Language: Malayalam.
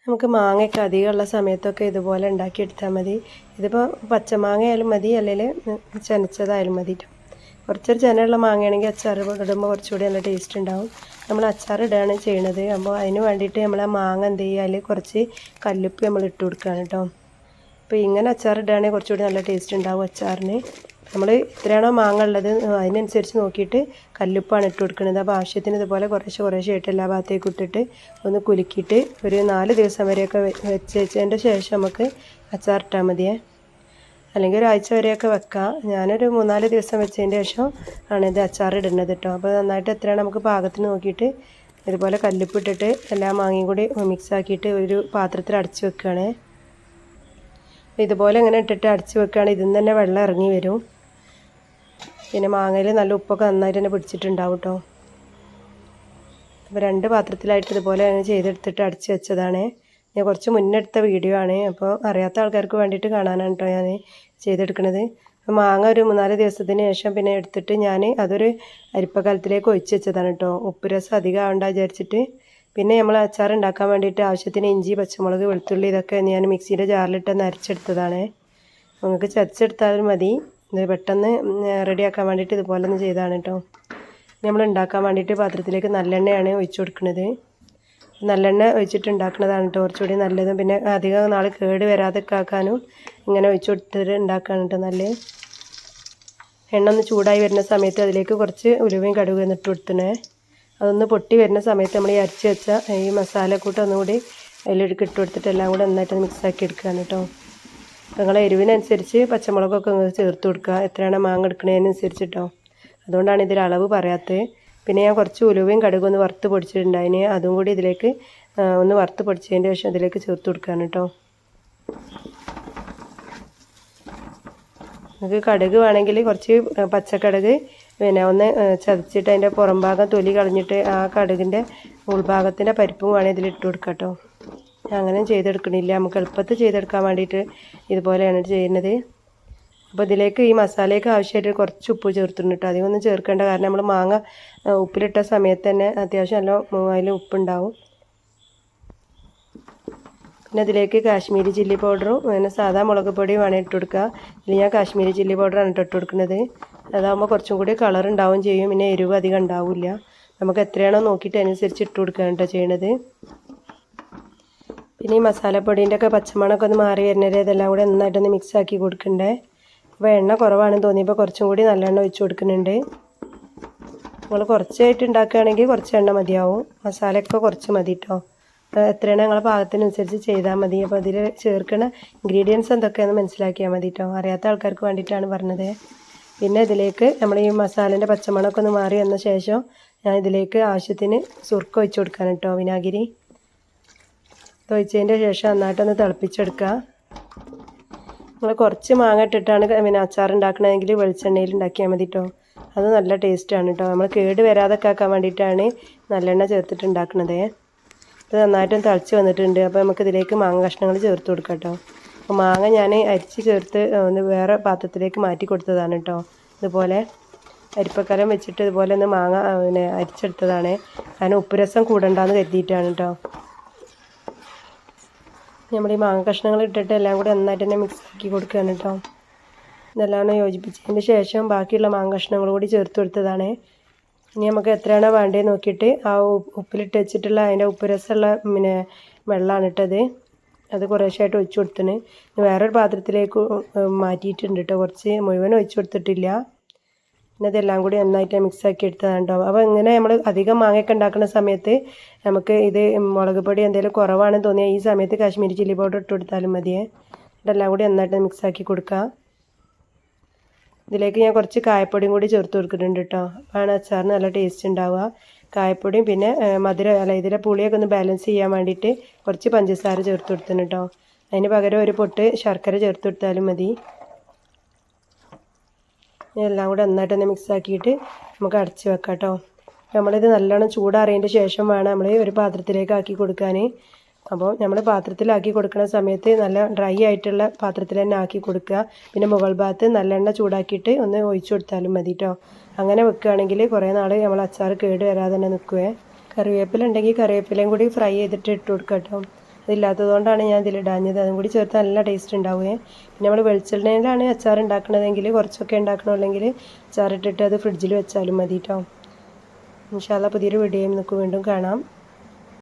നമുക്ക് മാങ്ങയൊക്കെ അധികമുള്ള സമയത്തൊക്കെ ഇതുപോലെ ഉണ്ടാക്കിയെടുത്താൽ മതി. ഇതിപ്പോൾ പച്ചമാങ്ങ ആയാലും മതി, അല്ലെങ്കിൽ ചെനച്ചതായാലും മതി. കുറച്ചൊരു ചെനയുള്ള മാങ്ങയാണെങ്കിൽ അച്ചാർ ഇടുമ്പോൾ കുറച്ചുകൂടി നല്ല ടേസ്റ്റ് ഉണ്ടാവും. നമ്മൾ അച്ചാർ ഇടുകയാണ് ചെയ്യണത്. അപ്പോൾ അതിന് വേണ്ടിയിട്ട് നമ്മൾ ആ മാങ്ങ എന്ത് ചെയ്യുക, അതിൽ കുറച്ച് കല്ലുപ്പ് നമ്മൾ ഇട്ട് കൊടുക്കുകയാണ് കേട്ടോ. അപ്പോൾ ഇങ്ങനെ അച്ചാർ ഇടുകയാണെങ്കിൽ കുറച്ചുകൂടി നല്ല ടേസ്റ്റ് ഉണ്ടാവും അച്ചാറിന്. നമ്മൾ എത്രയാണോ മാങ്ങ ഉള്ളത് അതിനനുസരിച്ച് നോക്കിയിട്ട് കല്ലുപ്പാണ് ഇട്ട് കൊടുക്കുന്നത്. അപ്പോൾ ആവശ്യത്തിന് ഇതുപോലെ കുറേശ്ശെ ആയിട്ട് എല്ലാ ഭാഗത്തേക്കും ഇട്ടിട്ട് ഒന്ന് കുലുക്കിയിട്ട് ഒരു 4 ദിവസം വരെയൊക്കെ വെച്ചതിൻ്റെ ശേഷം നമുക്ക് അച്ചാർ ഇട്ടാൽ മതിയേ. അല്ലെങ്കിൽ ഒരാഴ്ച വരെയൊക്കെ വെക്കാം. ഞാനൊരു 3-4 ദിവസം വെച്ചതിൻ്റെ ശേഷം ആണ് ഇത് അച്ചാർ ഇടുന്നത് കേട്ടോ. അപ്പോൾ നന്നായിട്ട് എത്രയാണ് നമുക്ക് പാകത്തിന് നോക്കിയിട്ട് ഇതുപോലെ കല്ലുപ്പ് ഇട്ടിട്ട് എല്ലാ മാങ്ങയും കൂടി മിക്സ് ആക്കിയിട്ട് ഒരു പാത്രത്തിൽ അടച്ച് വെക്കുകയാണ്. ഇതുപോലെ ഇങ്ങനെ ഇട്ടിട്ട് അടച്ച് വെക്കുകയാണ്. ഇതിൽ നിന്ന് തന്നെ വെള്ളം ഇറങ്ങി വരും. പിന്നെ മാങ്ങയിൽ നല്ല ഉപ്പൊക്കെ നന്നായിട്ട് തന്നെ പിടിച്ചിട്ടുണ്ടാവും കേട്ടോ. അപ്പോൾ 2 പാത്രത്തിലായിട്ട് ഇതുപോലെ ചെയ്തെടുത്തിട്ട് അടച്ച് വെച്ചതാണ്. ഞാൻ കുറച്ച് മുന്നേ എടുത്ത വീഡിയോ ആണ്. അപ്പോൾ അറിയാത്ത ആൾക്കാർക്ക് വേണ്ടിയിട്ട് കാണാനാണ് കേട്ടോ ഞാൻ ചെയ്തെടുക്കുന്നത്. മാങ്ങ ഒരു 3-4 ദിവസത്തിന് ശേഷം പിന്നെ എടുത്തിട്ട് ഞാൻ അതൊരു അരിപ്പക്കലത്തിലേക്ക് ഒഴിച്ച് വെച്ചതാണ് കേട്ടോ. ഉപ്പ് രസം അധികം ആവണ്ട വിചാരിച്ചിട്ട്. പിന്നെ നമ്മൾ അച്ചാർ ഉണ്ടാക്കാൻ വേണ്ടിയിട്ട് ആവശ്യത്തിന് ഇഞ്ചി, പച്ചമുളക്, വെളുത്തുള്ളി ഇതൊക്കെ ഞാൻ മിക്സിയുടെ ജാറിലിട്ടൊന്ന് അരച്ചെടുത്തതാണ്. നിങ്ങൾക്ക് ചതച്ചെടുത്താലും മതി. ഇത് പെട്ടെന്ന് റെഡിയാക്കാൻ വേണ്ടിയിട്ട് ഇതുപോലെ ഒന്ന് ചെയ്തതാണ് കേട്ടോ. നമ്മൾ ഉണ്ടാക്കാൻ വേണ്ടിയിട്ട് പാത്രത്തിലേക്ക് നല്ലെണ്ണയാണ് ഒഴിച്ചു കൊടുക്കുന്നത്. നല്ലെണ്ണ ഒഴിച്ചിട്ട് ഉണ്ടാക്കുന്നതാണ് കേട്ടോ കുറച്ചുകൂടി നല്ലതും. പിന്നെ അധികം നാൾ കേട് വരാതെ ആക്കാനും ഇങ്ങനെ ഒഴിച്ചു കൊടുത്തിട്ട് ഉണ്ടാക്കുകയാണ് കേട്ടോ നല്ലത്. എണ്ണ ഒന്ന് ചൂടായി വരുന്ന സമയത്ത് അതിലേക്ക് കുറച്ച് ഉലുവയും കടുകും ഇട്ട് കൊടുത്തണേ. അതൊന്ന് പൊട്ടി വരുന്ന സമയത്ത് നമ്മൾ ഈ അരച്ച് വെച്ച ഈ മസാലക്കൂട്ട് ഒന്നുകൂടി അതിലേക്ക് ഇട്ട് കൊടുത്തിട്ട് എല്ലാം കൂടെ നന്നായിട്ട് മിക്സാക്കി എടുക്കുകയാണ് കേട്ടോ. നിങ്ങളെ എരിവിനനുസരിച്ച് പച്ചമുളകൊക്കെ ചേർത്ത് കൊടുക്കുക. എത്രയാണ് മാങ്ങ എടുക്കുന്നതിനനുസരിച്ച് കേട്ടോ. അതുകൊണ്ടാണ് ഇതിൽ അളവ് പറയാത്തത്. പിന്നെ ഞാൻ കുറച്ച് ഉലുവയും കടുകും ഒന്ന് വറുത്ത് പൊടിച്ചിട്ടുണ്ടായിന്. അതും കൂടി ഇതിലേക്ക് ഒന്ന് വറുത്ത് പൊടിച്ചതിൻ്റെ ശേഷം ഇതിലേക്ക് ചേർത്ത് കൊടുക്കുകയാണ് കേട്ടോ. നിങ്ങൾക്ക് കടുക് വേണമെങ്കിൽ കുറച്ച് പച്ചക്കടുക് പിന്നെ ഒന്ന് ചതച്ചിട്ട് അതിൻ്റെ പുറം ഭാഗം തൊലി കളഞ്ഞിട്ട് ആ കടുകിൻ്റെ ഉൾഭാഗത്തിൻ്റെ പരിപ്പും വേണമെങ്കിൽ ഇതിൽ ഇട്ട് കൊടുക്കാം കേട്ടോ. അങ്ങനെ ചെയ്തെടുക്കണില്ല, നമുക്ക് എളുപ്പത്തിൽ ചെയ്തെടുക്കാൻ വേണ്ടിയിട്ട് ഇതുപോലെയാണ് ചെയ്യുന്നത്. അപ്പോൾ ഇതിലേക്ക് ഈ മസാലയ്ക്ക് ആവശ്യമായിട്ട് കുറച്ച് ഉപ്പ് ചേർത്തിട്ടുണ്ട് കേട്ടോ. അധികം ഒന്നും ചേർക്കേണ്ട, കാരണം നമ്മൾ മാങ്ങ ഉപ്പിലിട്ട സമയത്ത് തന്നെ അത്യാവശ്യം നല്ല അതിൽ ഉപ്പുണ്ടാവും. പിന്നെ അതിലേക്ക് കാശ്മീരി ചില്ലി പൗഡറും പിന്നെ സാധാ മുളക് പൊടിയും വേണം ഇട്ട് കൊടുക്കുക. ഇതിൽ ഞാൻ കാശ്മീരി ചില്ലി പൗഡറാണ് ഇട്ട് കൊടുക്കുന്നത്. അതാകുമ്പോൾ കുറച്ചും കൂടി കളർ ഉണ്ടാവും ചെയ്യും. പിന്നെ എരിവ് അധികം ഉണ്ടാവില്ല. നമുക്ക് എത്രയാണോ നോക്കിയിട്ട് അതിനനുസരിച്ച് ഇട്ട് കൊടുക്കുകയാണ് കേട്ടോ ചെയ്യണത്. പിന്നെ ഈ മസാലപ്പൊടീൻ്റെ ഒക്കെ പച്ചമണമൊക്കെ ഒന്ന് മാറി വരുന്നത് ഇതെല്ലാം കൂടെ നന്നായിട്ടൊന്ന് മിക്സ് ആക്കി കൊടുക്കണ്ടേ. അപ്പോൾ എണ്ണ കുറവാണെന്ന് തോന്നിയപ്പോൾ കുറച്ചും കൂടി നല്ലെണ്ണ ഒഴിച്ച് കൊടുക്കുന്നുണ്ട്. നിങ്ങൾ കുറച്ചായിട്ട് ഉണ്ടാക്കുകയാണെങ്കിൽ കുറച്ച് എണ്ണ മതിയാവും. മസാലയൊക്കെ കുറച്ച് മതി കേട്ടോ. എത്രയാണ് നിങ്ങളെ പാകത്തിനനുസരിച്ച് ചെയ്താൽ മതി. അപ്പോൾ അതിൽ ചേർക്കുന്ന ഇൻഗ്രീഡിയൻസ് എന്തൊക്കെയാണെന്ന് മനസ്സിലാക്കിയാൽ മതി കേട്ടോ. അറിയാത്ത ആൾക്കാർക്ക് വേണ്ടിയിട്ടാണ് പറഞ്ഞത്. പിന്നെ ഇതിലേക്ക് നമ്മൾ ഈ മസാലേൻ്റെ പച്ചമണമൊക്കെ ഒന്ന് മാറി വന്ന ശേഷം ഞാൻ ഇതിലേക്ക് ആവശ്യത്തിന് സുർക്ക ഒഴിച്ച് കൊടുക്കാൻ കേട്ടോ, വിനാഗിരി ഒഴിച്ചതിൻ്റെ ശേഷം നന്നായിട്ടൊന്ന് തിളപ്പിച്ചെടുക്കുക. നിങ്ങൾ കുറച്ച് മാങ്ങ ഇട്ടിട്ടാണ് പിന്നെ അച്ചാർ ഉണ്ടാക്കണമെങ്കിൽ വെളിച്ചെണ്ണയിൽ ഉണ്ടാക്കിയാൽ മതി കേട്ടോ. അത് നല്ല ടേസ്റ്റാണ് കേട്ടോ. നമ്മൾ കേട് വരാതൊക്കെ ആക്കാൻ വേണ്ടിയിട്ടാണ് നല്ലെണ്ണ ചേർത്തിട്ട് ഉണ്ടാക്കുന്നത്. ഇത് നന്നായിട്ടും തിളച്ച് വന്നിട്ടുണ്ട്. അപ്പോൾ നമുക്ക് ഇതിലേക്ക് മാങ്ങ കഷ്ണങ്ങൾ ചേർത്ത് കൊടുക്കാം കേട്ടോ. അപ്പോൾ മാങ്ങ ഞാൻ അരിച്ച് ചേർത്ത് ഒന്ന് വേറെ പാത്രത്തിലേക്ക് മാറ്റി കൊടുത്തതാണ് കേട്ടോ. ഇതുപോലെ അരിപ്പക്കലം വെച്ചിട്ട് ഇതുപോലെ ഒന്ന് മാങ്ങ പിന്നെ അരിച്ചെടുത്തതാണ്. കാരണം ഉപ്പ് രസം കൂടണ്ടെന്ന് കരുതിയിട്ടാണ് കേട്ടോ. നമ്മൾ ഈ മാങ്ങ കഷ്ണങ്ങൾ ഇട്ടിട്ട് എല്ലാം കൂടി നന്നായിട്ട് തന്നെ മിക്സ് ആക്കി കൊടുക്കുകയാണ് കേട്ടോ. ഇതെല്ലാം യോജിപ്പിച്ചതിന് ശേഷം ബാക്കിയുള്ള മാങ്ങ കഷ്ണങ്ങൾ കൂടി ചേർത്ത് കൊടുത്തതാണ്. ഇനി നമുക്ക് എത്രയാണോ വേണ്ടത് നോക്കിയിട്ട് ആ ഉപ്പിലിട്ട് വെച്ചിട്ടുള്ള അതിൻ്റെ ഉപ്പ് രസമുള്ള പിന്നെ വെള്ളമാണ് ഇട്ടത്. അത് കുറേശ്ശായിട്ട് ഒഴിച്ചു കൊടുത്തിന്. വേറൊരു പാത്രത്തിലേക്ക് മാറ്റിയിട്ടുണ്ട് കേട്ടോ. കുറച്ച് മുഴുവൻ ഒഴിച്ചു കൊടുത്തിട്ടില്ല. പിന്നെ ഇതെല്ലാം കൂടി നന്നായിട്ട് മിക്സാക്കി എടുത്തതാണ് കേട്ടോ. അപ്പോൾ ഇങ്ങനെ നമ്മൾ അധികം മാങ്ങയൊക്കെ ഉണ്ടാക്കുന്ന സമയത്ത് നമുക്ക് ഇത് മുളക് പൊടി എന്തെങ്കിലും കുറവാണെന്ന് തോന്നിയാൽ ഈ സമയത്ത് കാശ്മീരി ചില്ലി പൗഡർ ഇട്ട് കൊടുത്താലും മതിയേ. ഇതെല്ലാം കൂടി നന്നായിട്ട് മിക്സാക്കി കൊടുക്കുക. ഇതിലേക്ക് ഞാൻ കുറച്ച് കായപ്പൊടിയും കൂടി ചേർത്ത് കൊടുക്കുന്നുണ്ട് കേട്ടോ. അതാണ് അച്ചാറിന് നല്ല ടേസ്റ്റ് ഉണ്ടാവുക. കായപ്പൊടിയും പിന്നെ മധുരം അല്ല ഇതിലെ പുളിയൊക്കെ ഒന്ന് ബാലൻസ് ചെയ്യാൻ വേണ്ടിയിട്ട് കുറച്ച് പഞ്ചസാര ചേർത്ത് കൊടുത്തിട്ടുണ്ട് കേട്ടോ. അതിന് പകരം ഒരു പൊട്ട് ശർക്കര ചേർത്ത് കൊടുത്താലും മതി. എല്ലാം കൂടെ നന്നായിട്ടൊന്ന് മിക്സ് ആക്കിയിട്ട് നമുക്ക് അടച്ച് വെക്കാം കേട്ടോ. നമ്മളിത് നല്ലോണം ചൂടാറിയതിൻ്റെ ശേഷം വേണം നമ്മൾ ഒരു പാത്രത്തിലേക്ക് ആക്കി കൊടുക്കാൻ. അപ്പോൾ നമ്മൾ പാത്രത്തിലാക്കി കൊടുക്കുന്ന സമയത്ത് നല്ല ഡ്രൈ ആയിട്ടുള്ള പാത്രത്തിൽ തന്നെ ആക്കി കൊടുക്കുക. പിന്നെ മുകൾ ഭാഗത്ത് നല്ലെണ്ണ ചൂടാക്കിയിട്ട് ഒന്ന് ഒഴിച്ചു കൊടുത്താലും മതി കേട്ടോ. അങ്ങനെ വെക്കുകയാണെങ്കിൽ കുറേ നാൾ നമ്മൾ അച്ചാർ കേട് വരാതെ തന്നെ നിൽക്കുവേ. കറിവേപ്പില ഉണ്ടെങ്കിൽ കറിവേപ്പിലയും കൂടി ഫ്രൈ ചെയ്തിട്ട് ഇട്ട് കൊടുക്കുക കേട്ടോ. അതില്ലാത്തതുകൊണ്ടാണ് ഞാൻ ഇതിലിടാഞ്ഞത്. അതും കൂടി ചേർത്ത് നല്ല ടേസ്റ്റ് ഉണ്ടാവുകയെ. പിന്നെ നമ്മൾ വെളിച്ചെണ്ണയിലാണ് അച്ചാർ ഉണ്ടാക്കണതെങ്കിൽ കുറച്ചൊക്കെ ഉണ്ടാക്കണമല്ലെങ്കിൽ അച്ചാറിട്ടിട്ട് അത് ഫ്രിഡ്ജിൽ വെച്ചാലും മതി കേട്ടോ. ഇൻഷാ അല്ലാഹ് പുതിയൊരു വീഡിയോയിൽ നമുക്ക് വീണ്ടും കാണാം.